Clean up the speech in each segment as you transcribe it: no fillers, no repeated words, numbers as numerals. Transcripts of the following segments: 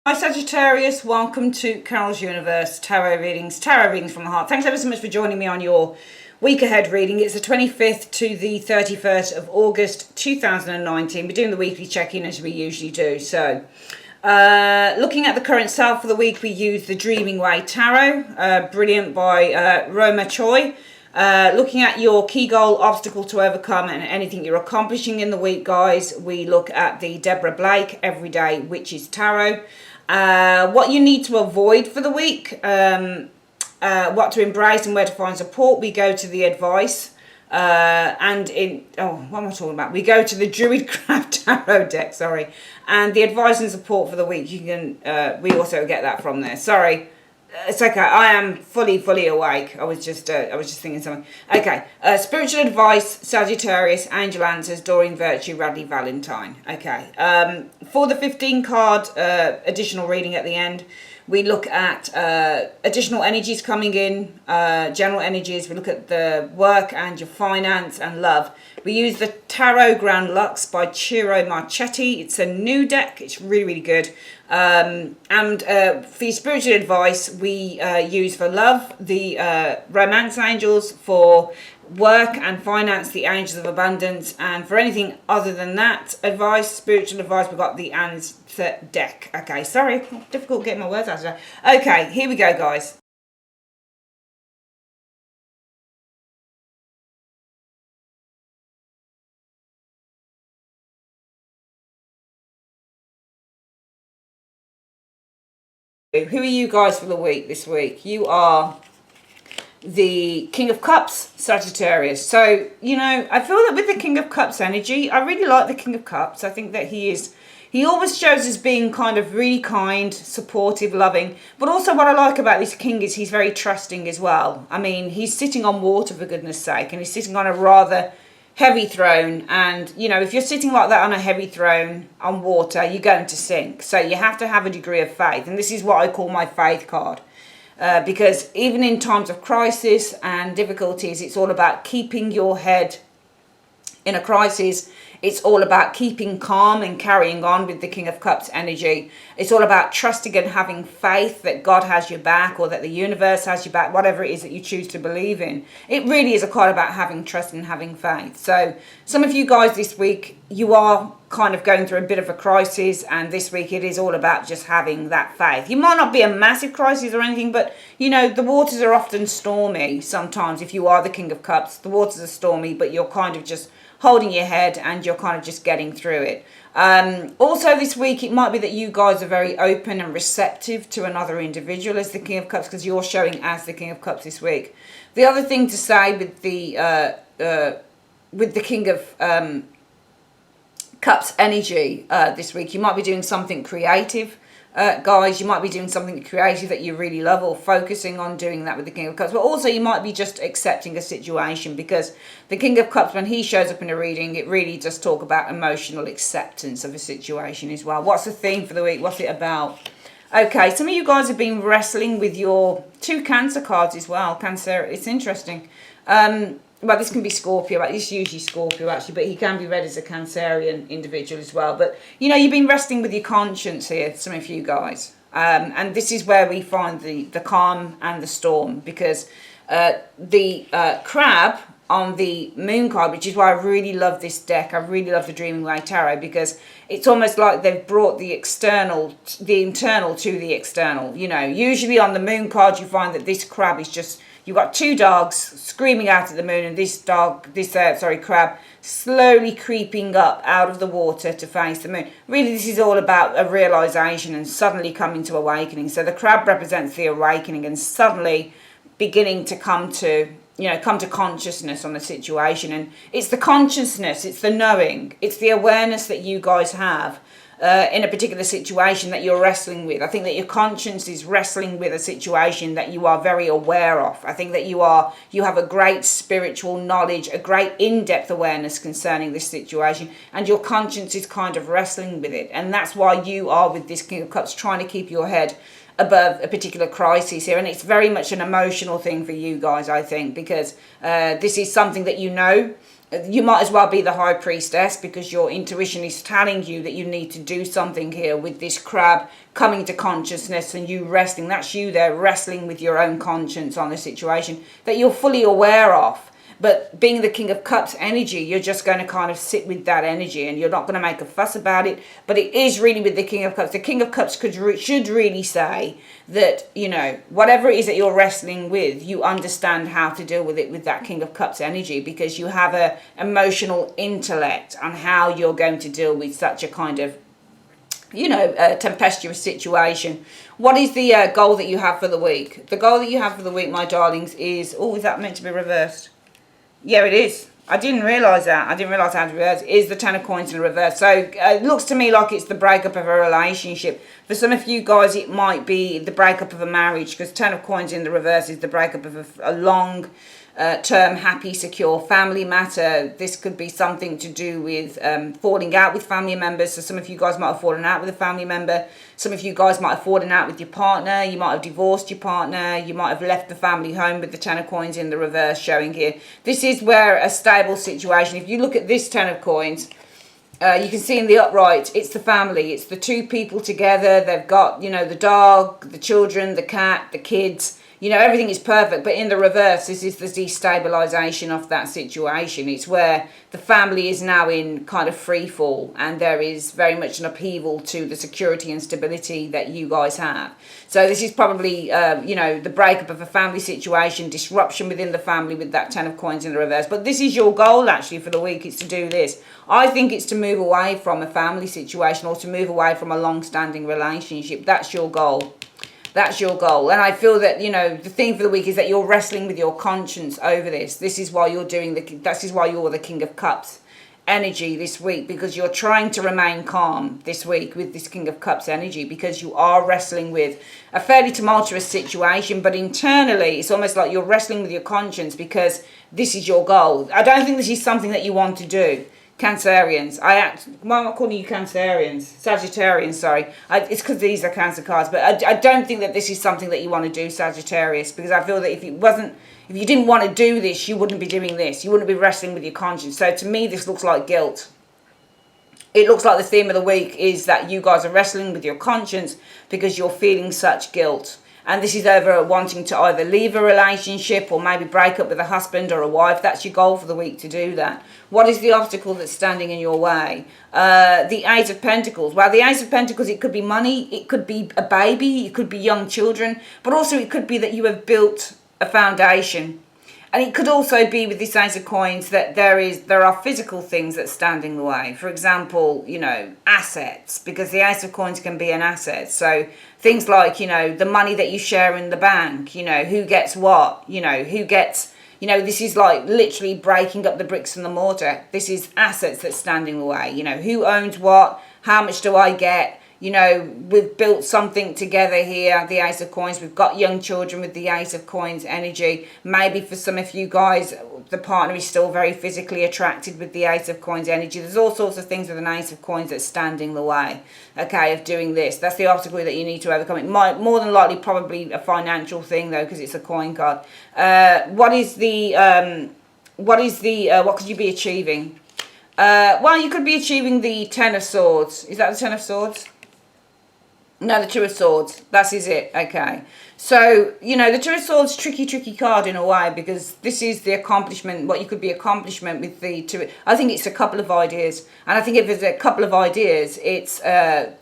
Hi Sagittarius, welcome to Carol's Universe Tarot Readings from the Heart. Thanks ever so much for joining me on your week ahead reading. It's the 25th to the 31st of August 2019. We're doing the weekly check-in as we usually do. So, looking at the current self for the week, we use the Dreaming Way Tarot, brilliant by Roma Choi. Looking at your key goal, obstacle to overcome, and anything you're accomplishing in the week, guys, we look at the Deborah Blake Everyday Witches Tarot. What you need to avoid for the week, what to embrace and where to find support, we go to the advice. What am I talking about? We go to the Druid Craft Tarot deck, sorry. And the advice and support for the week, you can, we also get that from there. Sorry. It's okay. I am fully awake. I was just thinking something. Okay. Spiritual advice, Sagittarius, Angel Answers, Doreen Virtue, Radley Valentine. Okay. For the 15 card additional reading at the end, we look at additional energies coming in, general energies. We look at the work and your finance and love. We use the Tarot Grand Lux by Ciro Marchetti. It's a new deck. It's really good. And for your spiritual advice, we use for love the Romance Angels, for work and finance the Angels of Abundance, and for anything other than that advice, spiritual advice, we've got the Answer deck. Okay, sorry, difficult getting my words out today. Okay, here we go, guys. Who are you guys for the week this week? You are the King of Cups, Sagittarius. So, you know, I feel that with the King of Cups energy, I really like the King of Cups. I think that he always shows as being kind of really kind, supportive, loving. But also what I like about this king is he's very trusting as well. I mean, he's sitting on water, for goodness sake, and he's sitting on a rather heavy throne. And, you know, if you're sitting like that on a heavy throne on water, you're going to sink. So you have to have a degree of faith. And this is what I call my faith card. Because even in times of crisis and difficulties, it's all about keeping your head in a crisis. It's all about keeping calm and carrying on with the King of Cups energy. It's all about trusting and having faith that God has your back, or that the universe has your back, whatever it is that you choose to believe in. It really is a card about having trust and having faith. So some of you guys this week, you are kind of going through a bit of a crisis, and this week it is all about just having that faith. You might not be a massive crisis or anything, but you know, the waters are often stormy sometimes. If you are the King of Cups, the waters are stormy, but you're kind of just holding your head and you're kind of just getting through it. Also this week, it might be that you guys are very open and receptive to another individual as the King of Cups, because you're showing as the King of Cups this week. The other thing to say with the King of Cups energy this week, you might be doing something creative. Guys, you might be doing something creative that you really love, or focusing on doing that with the King of Cups. But also you might be just accepting a situation, because the King of Cups, when he shows up in a reading, it really does talk about emotional acceptance of a situation as well. What's the theme for the week? What's it about? Okay, some of you guys have been wrestling with your two Cancer cards as well. Cancer, it's interesting. Well, this can be Scorpio, but it's usually Scorpio actually, but he can be read as a Cancerian individual as well. But, you know, you've been wrestling with your conscience here, some of you guys. And this is where we find the calm and the storm, because the crab on the moon card, which is why I really love this deck. I really love the Dreaming Way Tarot, because it's almost like they've brought the internal to the external. You know, usually on the moon card, you find that this crab is just, you've got two dogs screaming out at the moon, and this crab slowly creeping up out of the water to face the moon. Really, this is all about a realization and suddenly coming to awakening. So the crab represents the awakening and suddenly beginning to come to consciousness on the situation. And it's the consciousness, it's the knowing, it's the awareness that you guys have in a particular situation that you're wrestling with. I think that your conscience is wrestling with a situation that you are very aware of. I think that you have a great spiritual knowledge, a great in-depth awareness concerning this situation, and your conscience is kind of wrestling with it. And that's why you are with this King of Cups, trying to keep your head above a particular crisis here. And it's very much an emotional thing for you guys, I think, because this is something that you know. you might as well be the high priestess, because your intuition is telling you that you need to do something here with this crab coming to consciousness and you wrestling. That's you there wrestling with your own conscience on a situation that you're fully aware of. But being the King of Cups energy, you're just going to kind of sit with that energy and you're not going to make a fuss about it. But it is really with the King of Cups. The King of Cups should really say that, you know, whatever it is that you're wrestling with, you understand how to deal with it with that King of Cups energy, because you have a emotional intellect on how you're going to deal with such a kind of, you know, tempestuous situation. What is the goal that you have for the week? The goal that you have for the week, my darlings, is... Oh, is that meant to be reversed? Yeah, it is. I didn't realise that. I didn't realise how to reverse. It is the Ten of Coins in reverse. So it looks to me like it's the breakup of a relationship. For some of you guys, it might be the breakup of a marriage, because Ten of Coins in the reverse is the breakup of a long term, happy, secure family matter. This could be something to do with falling out with family members. So some of you guys might have fallen out with a family member. Some of you guys might have fallen out with your partner. You might have divorced your partner. You might have left the family home, with the Ten of Coins in the reverse showing here. This is where a stable situation, if you look at this Ten of Coins, you can see in the upright, it's the family. It's the two people together. They've got, you know, the dog, the children, the cat, the kids. You know, everything is perfect. But in the reverse, this is the destabilization of that situation. It's where the family is now in kind of free fall, and there is very much an upheaval to the security and stability that you guys have. So this is probably, you know, the breakup of a family situation, disruption within the family with that Ten of Coins in the reverse. But this is your goal, actually, for the week. It's to do this. I think it's to move away from a family situation, or to move away from a long-standing relationship. That's your goal. That's your goal. And I feel that, you know, the theme for the week is that you're wrestling with your conscience over this. This is why you're doing this is why you're the King of Cups energy this week, because you're trying to remain calm this week with this King of Cups energy, because you are wrestling with a fairly tumultuous situation, but internally it's almost like you're wrestling with your conscience, because this is your goal. I don't think this is something that you want to do. Cancerians, why am I calling you Cancerians? Sagittarians, sorry. It's because these are Cancer cards, but I don't think that this is something that you want to do, Sagittarius, because I feel that if you didn't want to do this, you wouldn't be doing this. You wouldn't be wrestling with your conscience. So to me, this looks like guilt. It looks like the theme of the week is that you guys are wrestling with your conscience because you're feeling such guilt. And this is over wanting to either leave a relationship or maybe break up with a husband or a wife. That's your goal for the week, to do that. What is the obstacle that's standing in your way? The Ace of Pentacles. Well, the Ace of Pentacles, it could be money, it could be a baby, it could be young children, but also it could be that you have built a foundation. And it could also be with this Ace of Coins that there are physical things that stand in the way. For example, you know, assets, because the Ace of Coins can be an asset. So things like, you know, the money that you share in the bank, you know, who gets what, you know, who gets, you know, this is like literally breaking up the bricks and the mortar. This is assets that stand in the way. You know, who owns what, how much do I get? You know, we've built something together here, the Ace of Coins. We've got young children with the Ace of Coins energy. Maybe for some of you guys, the partner is still very physically attracted with the Ace of Coins energy. There's all sorts of things with an Ace of Coins that's standing the way, okay, of doing this. That's the obstacle that you need to overcome. It might, more than likely, probably a financial thing, though, because it's a coin card. What could you be achieving? Well, you could be achieving the Ten of Swords. Is that the Ten of Swords? No, the Two of Swords. That is it. Okay. So, you know, the Two of Swords, tricky card in a way, because this is the accomplishment, what you could be accomplishment with the two. I think it's a couple of ideas. And I think if it's a couple of ideas, it's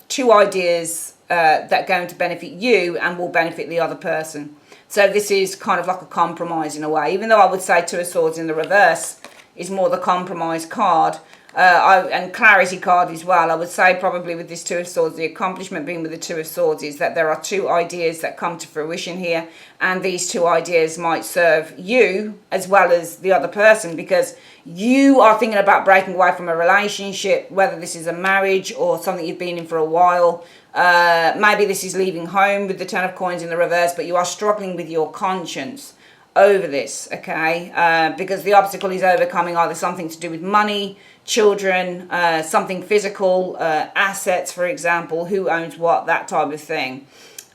two ideas that are going to benefit you and will benefit the other person. So this is kind of like a compromise in a way. Even though I would say Two of Swords in the reverse is more the compromise card. And clarity card as well. I would say probably with this Two of Swords, the accomplishment being with the Two of Swords is that there are two ideas that come to fruition here, and these two ideas might serve you as well as the other person, because you are thinking about breaking away from a relationship, whether this is a marriage or something you've been in for a while. Maybe this is leaving home with the Ten of Coins in the reverse, but you are struggling with your conscience over this, okay? Because the obstacle is overcoming either something to do with money, children, something physical, assets, for example, who owns what, that type of thing.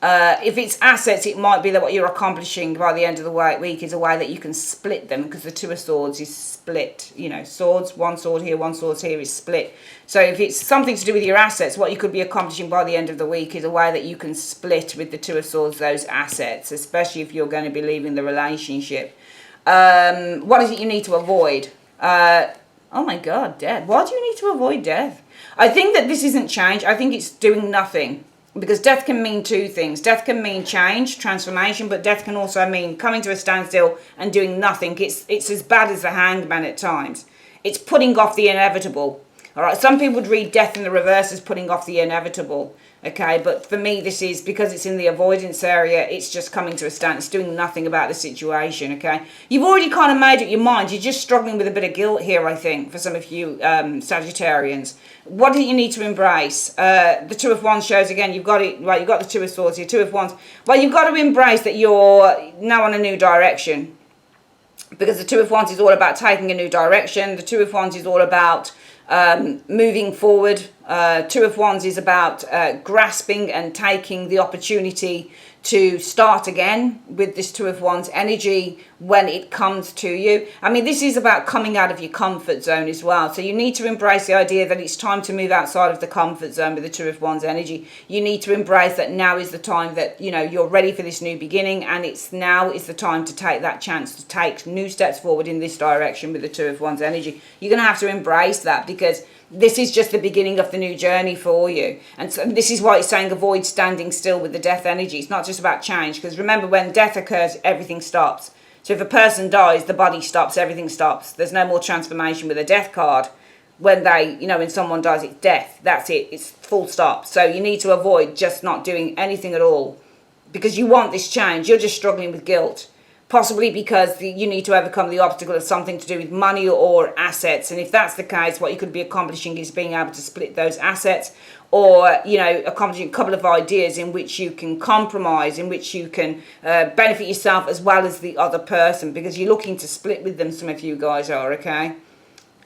If it's assets, it might be that what you're accomplishing by the end of the week is a way that you can split them, because the Two of Swords is split. You know, swords, one sword here, one sword here is split. So if it's something to do with your assets, what you could be accomplishing by the end of the week is a way that you can split with the Two of Swords those assets, especially if you're going to be leaving the relationship. What is it you need to avoid? Oh my God, death. Why do you need to avoid death? I think that this isn't change. I think it's doing nothing. Because death can mean two things. Death can mean change, transformation, but death can also mean coming to a standstill and doing nothing. It's as bad as the Hangman at times. It's putting off the inevitable. All right, some people would read death in the reverse as putting off the inevitable. Okay, but for me, this is, because it's in the avoidance area, it's just coming to a stand. It's doing nothing about the situation, okay? You've already kind of made up your mind. You're just struggling with a bit of guilt here, I think, for some of you Sagittarians. What do you need to embrace? The Two of Wands shows, again, you've got it, right, you've got the Two of Swords here, Two of Wands. Well, you've got to embrace that you're now on a new direction. Because the Two of Wands is all about taking a new direction. The Two of Wands is all about moving forward. Two of Wands is about grasping and taking the opportunity to start again with this Two of Wands energy when it comes to you. I mean, this is about coming out of your comfort zone as well. So you need to embrace the idea that it's time to move outside of the comfort zone with the Two of Wands energy. You need to embrace that now is the time that, you know, you're ready for this new beginning, and now is the time to take that chance to take new steps forward in this direction with the Two of Wands energy. You're going to have to embrace that, because this is just the beginning of the new journey for you. And so this is why it's saying avoid standing still with the death energy. It's not just about change, because remember, when death occurs, everything stops. So if a person dies, the body stops, everything stops. There's no more transformation with a death card. When when someone dies, it's death. That's it. It's full stop. So you need to avoid just not doing anything at all, because you want this change. You're just struggling with guilt. Possibly because you need to overcome the obstacle of something to do with money or assets. And if that's the case, what you could be accomplishing is being able to split those assets, or, you know, accomplishing a couple of ideas in which you can compromise, in which you can benefit yourself as well as the other person, because you're looking to split with them, some of you guys are, okay?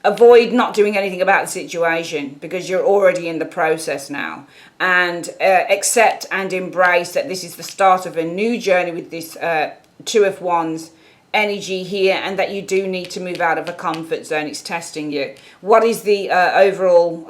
Avoid not doing anything about the situation, because you're already in the process now. And accept and embrace that this is the start of a new journey with this Two of Wands energy here, and that you do need to move out of a comfort zone. It's testing you. What is the overall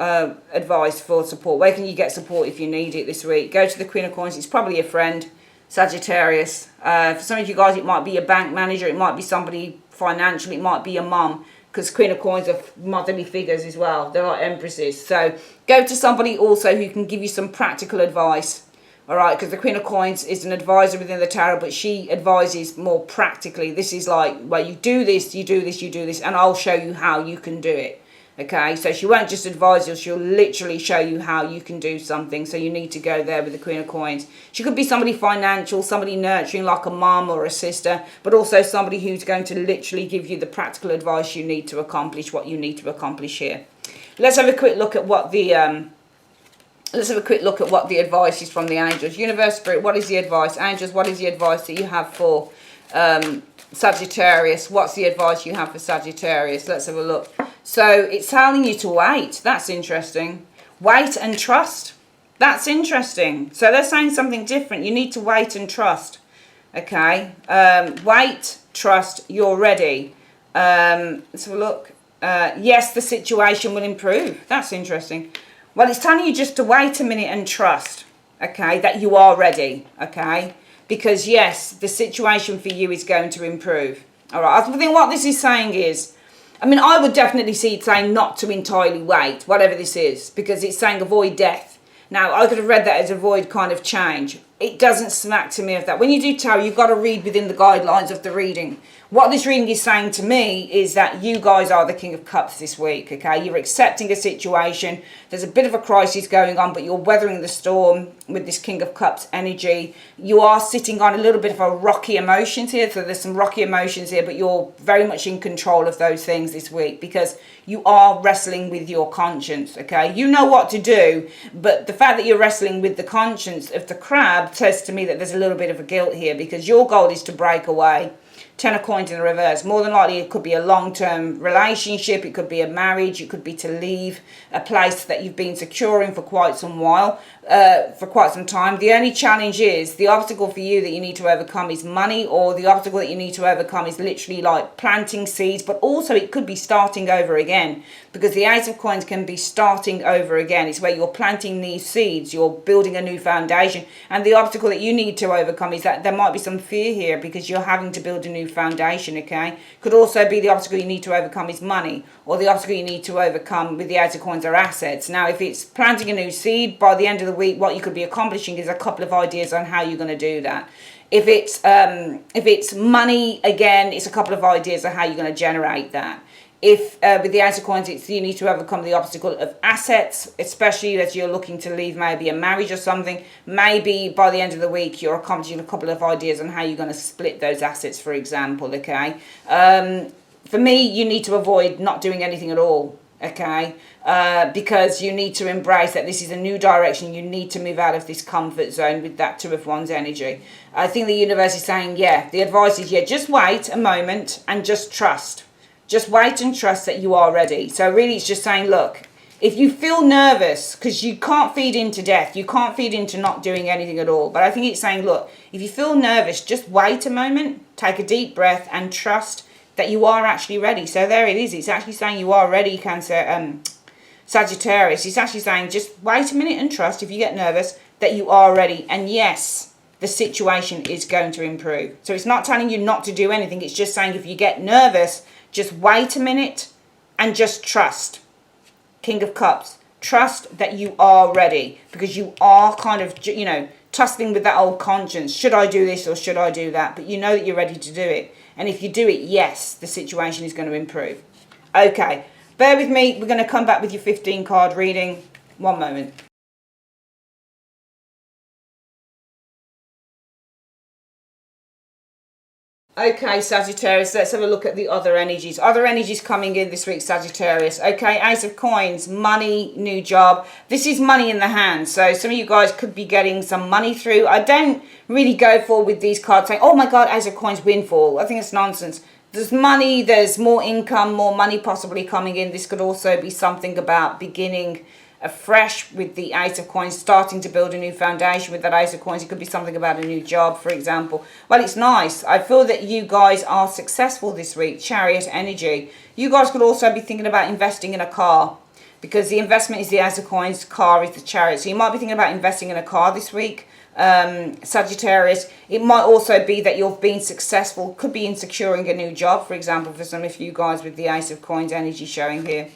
advice for support? Where can you get support if you need it this week? Go to the Queen of Coins. It's probably a friend, Sagittarius. For some of you guys, it might be a bank manager. It might be somebody financial. It might be your mum, because Queen of Coins are motherly figures as well. They're like empresses. So go to somebody also who can give you some practical advice. All right, because the Queen of Coins is an advisor within the tarot, but she advises more practically. This is like, well, you do this, you do this, you do this, and I'll show you how you can do it. Okay, so she won't just advise you, she'll literally show you how you can do something. So you need to go there with the Queen of Coins. She could be somebody financial, somebody nurturing like a mum or a sister, but also somebody who's going to literally give you the practical advice you need to accomplish what you need to accomplish here. Let's have a quick look at what the advice is from the angels. Universe, Spirit, what is the advice? Angels, what is the advice that you have for Sagittarius? What's the advice you have for Sagittarius? Let's have a look. So it's telling you to wait. That's interesting. Wait and trust. That's interesting. So they're saying something different. You need to wait and trust. Okay. Wait, trust, you're ready. Let's have a look. Yes, the situation will improve. That's interesting. Well, it's telling you just to wait a minute and trust, okay, that you are ready, okay? Because, yes, the situation for you is going to improve. All right, I think what this is saying is, I mean, I would definitely see it saying not to entirely wait, whatever this is, because it's saying avoid death. Now, I could have read that as avoid kind of change. It doesn't smack to me of that. When you do tarot, you've got to read within the guidelines of the reading. What this reading is saying to me is that you guys are the King of Cups this week, okay? You're accepting a situation. There's a bit of a crisis going on, but you're weathering the storm with this King of Cups energy. You are sitting on a little bit of a rocky emotions here. So there's some rocky emotions here, but you're very much in control of those things this week, because you are wrestling with your conscience, okay? You know what to do, but the fact that you're wrestling with the conscience of the Crab says to me that there's a little bit of a guilt here, because your goal is to break away, Ten of Coins in the reverse. More than likely, it could be a long-term relationship. It could be a marriage. It could be to leave a place that you've been securing for quite some while, for quite some time. The only challenge is, the obstacle for you that you need to overcome is money, or the obstacle that you need to overcome is literally like planting seeds, but also it could be starting over again, because the Ace of Coins can be starting over again. It's where you're planting these seeds, you're building a new foundation, and the obstacle that you need to overcome is that there might be some fear here because you're having to build a new foundation, okay? Could also be the obstacle you need to overcome is money, or the obstacle you need to overcome with the Ace of Coins are assets. Now, if it's planting a new seed, by the end of the week, what you could be accomplishing is a couple of ideas on how you're going to do that. If it's money, again, it's a couple of ideas on how you're going to generate that. If with the Ace of Coins, it's you need to overcome the obstacle of assets, especially as you're looking to leave maybe a marriage or something. Maybe by the end of the week, you're accomplishing a couple of ideas on how you're going to split those assets, for example, okay? For me, you need to avoid not doing anything at all, okay? Because you need to embrace that this is a new direction. You need to move out of this comfort zone with that Two of Wands energy. I think the universe is saying, yeah, the advice is, yeah, just wait a moment and just trust. Just wait and trust that you are ready. So really it's just saying, look, if you feel nervous, because you can't feed into death, you can't feed into not doing anything at all. But I think it's saying, look, if you feel nervous, just wait a moment, take a deep breath and trust that you are actually ready. So there it is. It's actually saying you are ready, Cancer, Sagittarius. It's actually saying just wait a minute and trust, if you get nervous, that you are ready. And yes, the situation is going to improve. So it's not telling you not to do anything. It's just saying if you get nervous, just wait a minute and just trust. King of Cups. Trust that you are ready, because you are kind of, you know, tussling with that old conscience. Should I do this or should I do that? But you know that you're ready to do it. And if you do it, yes, the situation is going to improve. Okay, bear with me. We're going to come back with your 15 card reading. One moment. Okay, Sagittarius, let's have a look at the other energies. Other energies coming in this week, Sagittarius. Okay, Ace of Coins, money, new job. This is money in the hand. So some of you guys could be getting some money through. I don't really go for with these cards saying, oh my God, Ace of Coins, windfall. I think it's nonsense. There's money, there's more income, more money possibly coming in. This could also be something about beginning afresh with the Ace of Coins, starting to build a new foundation with that Ace of Coins. It could be something about a new job, for example. Well, it's nice. I feel that you guys are successful this week. Chariot energy. You guys could also be thinking about investing in a car, because the investment is the Ace of Coins, car is the Chariot. So you might be thinking about investing in a car this week, Sagittarius. It might also be that you've been successful, could be in securing a new job, for example, for some of you guys with the Ace of Coins energy showing here.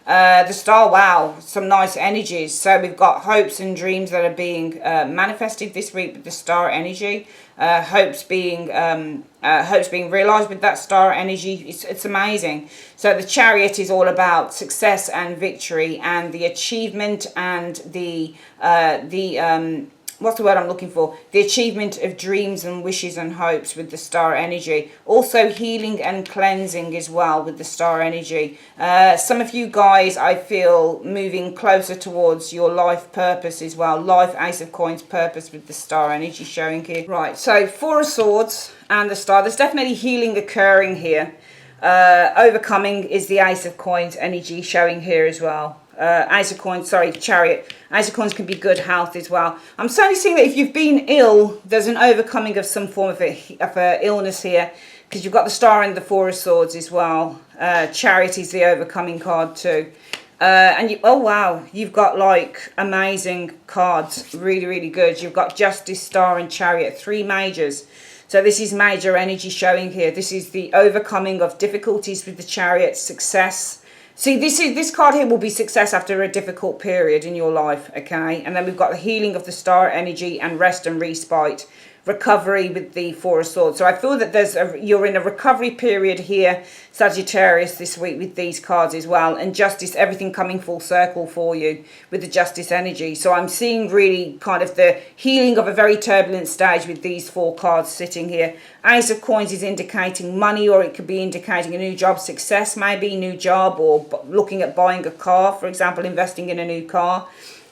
The Star, wow, some nice energies. So we've got hopes and dreams that are being manifested this week with the Star energy. Hopes being realized with that Star energy. It's amazing. So the Chariot is all about success and victory and the achievement and the what's the word I'm looking for? The achievement of dreams and wishes and hopes with the Star energy. Also healing and cleansing as well with the Star energy. Some of you guys, I feel, moving closer towards your life purpose as well. Life, Ace of Coins, purpose with the Star energy showing here. Right, so Four of Swords and the Star. There's definitely healing occurring here. Overcoming is the Ace of Coins energy showing here as well. Ace of Coins, sorry, Chariot. Ace of Coins can be good health as well. I'm certainly seeing that if you've been ill, there's an overcoming of some form of a illness here, because you've got the Star and the Four of Swords as well. Chariot is the overcoming card too. And you, oh wow, you've got like amazing cards, really, really good. You've got Justice, Star and Chariot, three majors. So this is major energy showing here. This is the overcoming of difficulties with the Chariot, success. See, this card here will be success after a difficult period in your life, okay? And then we've got the healing of the Star energy and rest and respite. Recovery with the Four of Swords. So I feel that you're in a recovery period here, Sagittarius, this week with these cards as well. And Justice, everything coming full circle for you with the Justice energy. So I'm seeing really kind of the healing of a very turbulent stage with these four cards sitting here. Ace of Coins is indicating money, or it could be indicating a new job, success maybe, new job, or looking at buying a car, for example, investing in a new car.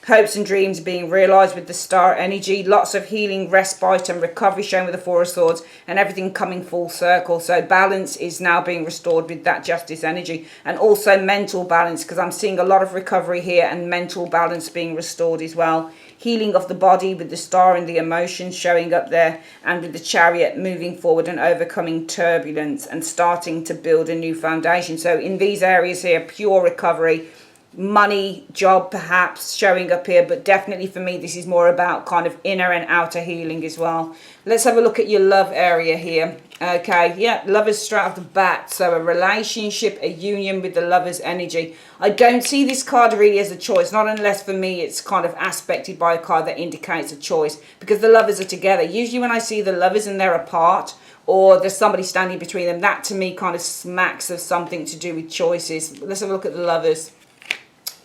Hopes and dreams being realised with the star energy. Lots of healing, respite and recovery shown with the Four of Swords, and everything coming full circle. So balance is now being restored with that justice energy, and also mental balance, because I'm seeing a lot of recovery here and mental balance being restored as well. Healing of the body with the star and the emotions showing up there, and with the chariot moving forward and overcoming turbulence and starting to build a new foundation. So in these areas here, pure recovery. Money, job perhaps showing up here, but definitely for me this is more about kind of inner and outer healing as well. Let's have a look at your love area here. Okay, yeah, lovers straight off the bat. So a relationship, a union with the lover's energy. I don't see this card really as a choice, not unless for me it's kind of aspected by a card that indicates a choice, because the lovers are together. Usually when I see the lovers and they're apart, or there's somebody standing between them, that to me kind of smacks of something to do with choices. Let's have a look at the lovers.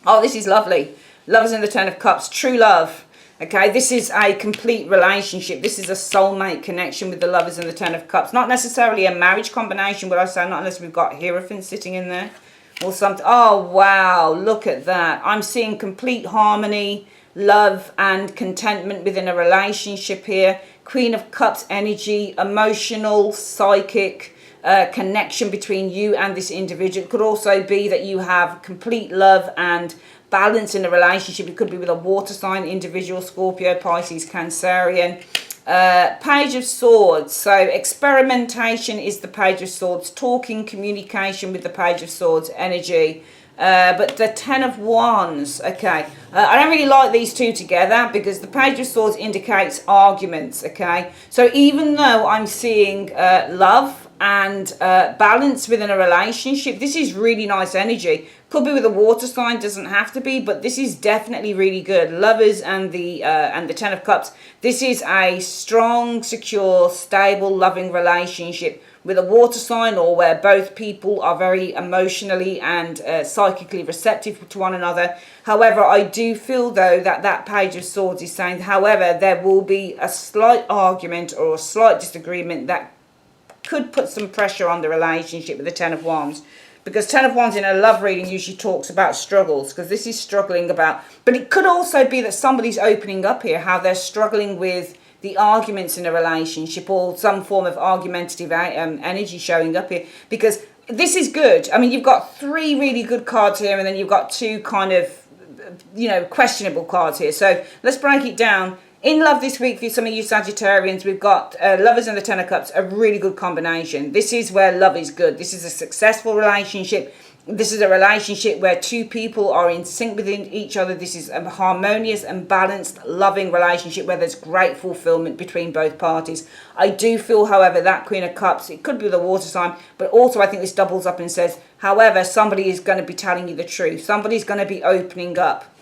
Oh, this is lovely. Lovers in the Ten of Cups. True love. Okay, this is a complete relationship. This is a soulmate connection with the lovers and the Ten of Cups. Not necessarily a marriage combination, would I say, not unless we've got Hierophant sitting in there or something. Oh, wow. Look at that. I'm seeing complete harmony, love and contentment within a relationship here. Queen of Cups energy, emotional, psychic, connection between you and this individual. It could also be that you have complete love and balance in a relationship. It could be with a water sign individual, Scorpio, Pisces, Cancerian. Page of Swords. So experimentation is the Page of Swords. Talking, communication with the Page of Swords energy. But the Ten of Wands, okay. I don't really like these two together, because the Page of Swords indicates arguments, okay. So even though I'm seeing love and balance within a relationship, this is really nice energy. Could be with a water sign, doesn't have to be, but this is definitely really good. Lovers and the Ten of Cups. This is a strong, secure, stable, loving relationship with a water sign, or where both people are very emotionally and psychically receptive to one another. However, I do feel though that Page of Swords is saying, however, there will be a slight argument or a slight disagreement that could put some pressure on the relationship with the Ten of Wands. Because Ten of Wands in a love reading usually talks about struggles, because this is struggling about, but it could also be that somebody's opening up here, how they're struggling with the arguments in a relationship, or some form of argumentative energy showing up here, because this is good. I mean, you've got three really good cards here, and then you've got two kind of, you know, questionable cards here. So let's break it down. In love this week for some of you Sagittarians, we've got lovers and the Ten of Cups, a really good combination. This is where love is good. This is a successful relationship. This is a relationship where two people are in sync with each other. This is a harmonious and balanced, loving relationship where there's great fulfillment between both parties. I do feel, however, that Queen of Cups, it could be the water sign, but also I think this doubles up and says, however, somebody is going to be telling you the truth. Somebody's going to be opening up.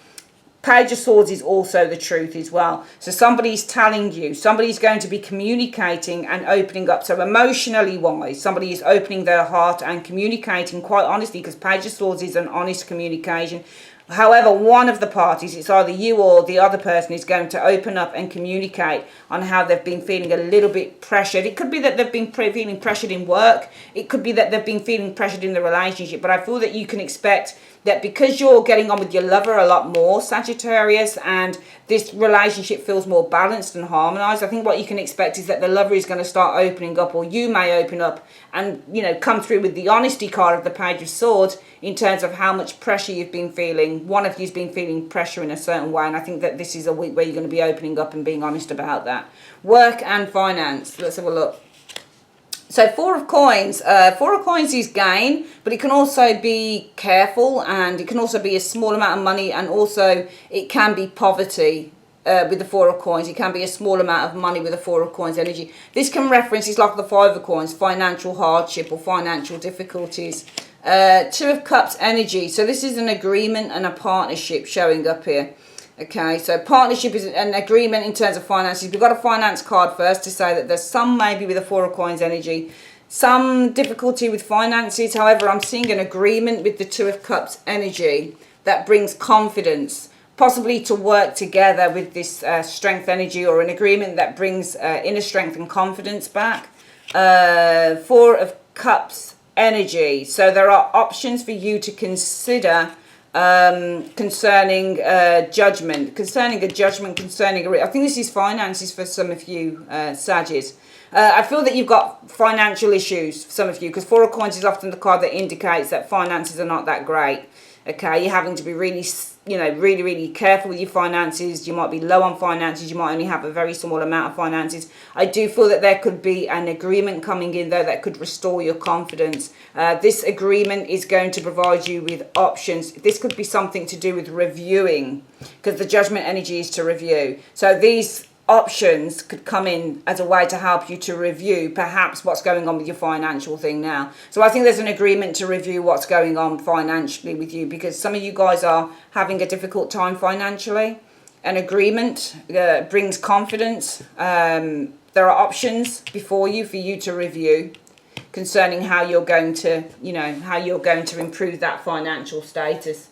Page of Swords is also the truth as well. So somebody's telling you, somebody's going to be communicating and opening up. So emotionally wise, somebody is opening their heart and communicating quite honestly, because Page of Swords is an honest communication. However, one of the parties, it's either you or the other person, is going to open up and communicate on how they've been feeling a little bit pressured. It could be that they've been feeling pressured in work. It could be that they've been feeling pressured in the relationship. But I feel that you can expect that because you're getting on with your lover a lot more, Sagittarius, and this relationship feels more balanced and harmonized, I think what you can expect is that the lover is going to start opening up, or you may open up and, you know, come through with the honesty card of the Page of Swords in terms of how much pressure you've been feeling. One of you's been feeling pressure in a certain way, and I think that this is a week where you're going to be opening up and being honest about that. Work and finance. Let's have a look. So Four of Coins. Four of Coins is gain, but it can also be careful, and it can also be a small amount of money, and also it can be poverty with the Four of Coins. It can be a small amount of money with the Four of Coins energy. This can reference, it's like the Five of Coins, financial hardship or financial difficulties. Two of Cups energy. So this is an agreement and a partnership showing up here. Okay, so partnership is an agreement in terms of finances. We've got a finance card first to say that there's some, maybe with a Four of Coins energy, some difficulty with finances. However, I'm seeing an agreement with the Two of Cups energy that brings confidence, possibly to work together with this strength energy, or an agreement that brings inner strength and confidence back. Four of Cups energy. So there are options for you to consider concerning judgment, concerning a judgment, concerning I think this is finances for some of you, Saggies. I feel that you've got financial issues for some of you, because Four of Coins is often the card that indicates that finances are not that great. Okay, you're having to be really, really careful with your finances. You might be low on finances. You might only have a very small amount of finances. I do feel that there could be an agreement coming in, though, that could restore your confidence. This agreement is going to provide you with options. This could be something to do with reviewing, because the Judgment energy is to review. So these options could come in as a way to help you to review perhaps what's going on with your financial thing now. So I think there's an agreement to review what's going on financially with you, because some of you guys are having a difficult time financially. An agreement brings confidence. There are options before you for you to review concerning how you're going to, how you're going to improve that financial status,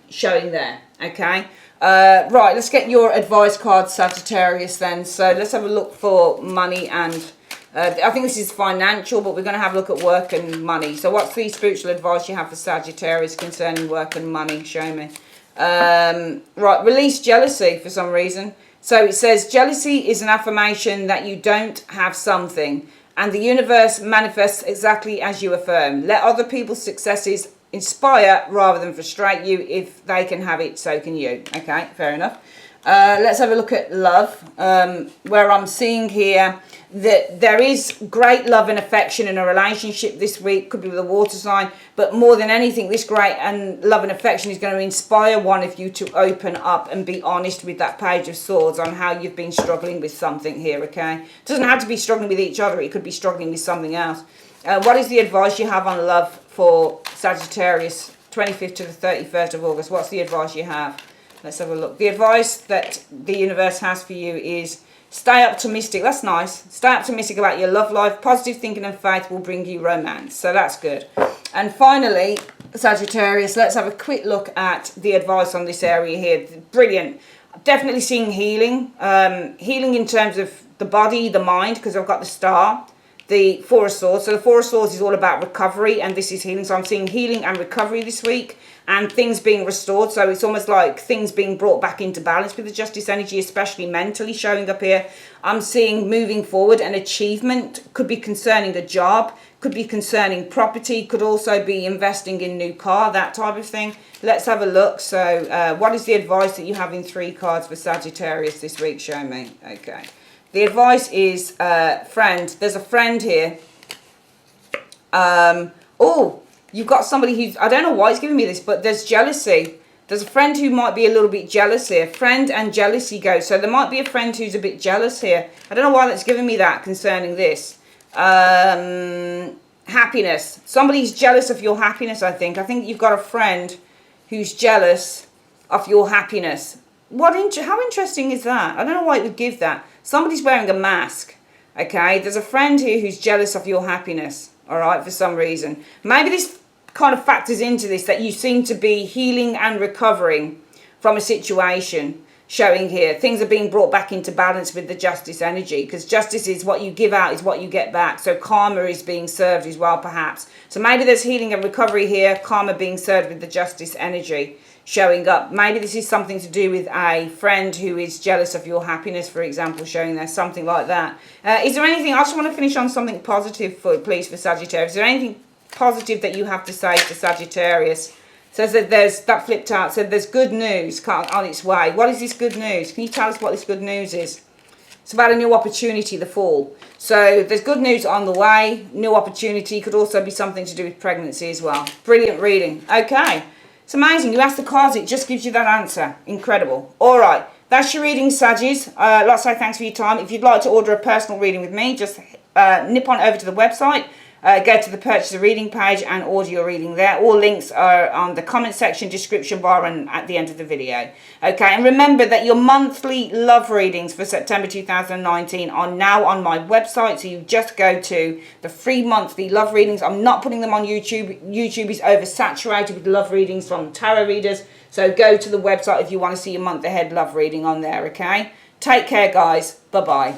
showing there. Okay. Right, let's get your advice card, Sagittarius, then. So let's have a look for money and I think this is financial, but we're going to have a look at work and money. So what's the spiritual advice you have for Sagittarius concerning work and money? Show me. Right, release jealousy for some reason. So it says jealousy is an affirmation that you don't have something, and the universe manifests exactly as you affirm. Let other people's successes inspire rather than frustrate you. If they can have it, so can you. Okay, fair enough. Let's have a look at love, where I'm seeing here that there is great love and affection in a relationship this week. Could be with a water sign, but more than anything, this great and love and affection is going to inspire one of you to open up and be honest with that Page of Swords on how you've been struggling with something here. Okay, it doesn't have to be struggling with each other. It could be struggling with something else. What is the advice you have on love for Sagittarius 25th to the 31st of August? What's the advice you have? Let's have a look. The advice that the universe has for you is stay optimistic. That's nice. Stay optimistic about your love life. Positive thinking and faith will bring you romance. So that's good. And finally, Sagittarius, let's have a quick look at the advice on this area here. Brilliant. Definitely seeing healing. Healing in terms of the body, the mind, because I've got the Star. The Four of Swords. So the Four of Swords is all about recovery, and this is healing. So I'm seeing healing and recovery this week, and things being restored. So it's almost like things being brought back into balance with the Justice energy, especially mentally showing up here. I'm seeing moving forward and achievement. Could be concerning a job, could be concerning property, could also be investing in new car, that type of thing. Let's have a look. So what is the advice that you have in 3 cards for Sagittarius this week? Show me. Okay. The advice is, friend. There's a friend here. Oh, you've got somebody who's, I don't know why it's giving me this, but there's jealousy. There's a friend who might be a little bit jealous here. Friend and jealousy go. So there might be a friend who's a bit jealous here. I don't know why that's giving me that concerning this. Happiness. Somebody's jealous of your happiness, I think. I think you've got a friend who's jealous of your happiness. How interesting is that? I don't know why it would give that. Somebody's wearing a mask, okay? There's a friend here who's jealous of your happiness, all right, for some reason. Maybe this kind of factors into this, that you seem to be healing and recovering from a situation, showing here. Things are being brought back into balance with the Justice energy, because justice is what you give out is what you get back. So karma is being served as well, perhaps. So maybe there's healing and recovery here, karma being served with the Justice energy showing up. Maybe this is something to do with a friend who is jealous of your happiness, for example, showing there, something like that. Is there anything, I just want to finish on something positive, please, for Sagittarius. Is there anything positive that you have to say to Sagittarius? Says that there's, that flipped out, said there's good news on its way. What is this good news? Can you tell us what this good news is? It's about a new opportunity, the Fool. So there's good news on the way, new opportunity. Could also be something to do with pregnancy as well. Brilliant reading. Okay. It's amazing. You ask the cards, it just gives you that answer. Incredible. All right. That's your reading, Saggies. I'd like to say thanks for your time. If you'd like to order a personal reading with me, just nip on over to the website. Go to the purchase a reading page and order your reading there. All links are on the comment section, description bar, and at the end of the video. Okay, and remember that your monthly love readings for September 2019 are now on my website. So you just go to the free monthly love readings. I'm not putting them on YouTube. YouTube is oversaturated with love readings from tarot readers. So go to the website if you want to see your month ahead love reading on there, okay? Take care, guys. Bye-bye.